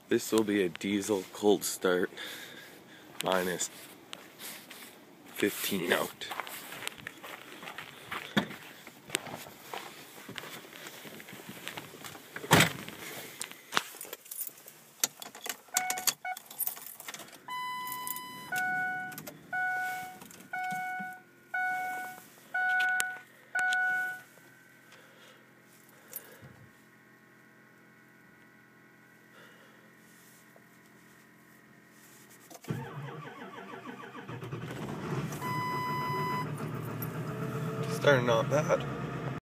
This will be a diesel cold start, minus 15 out. Starting not bad.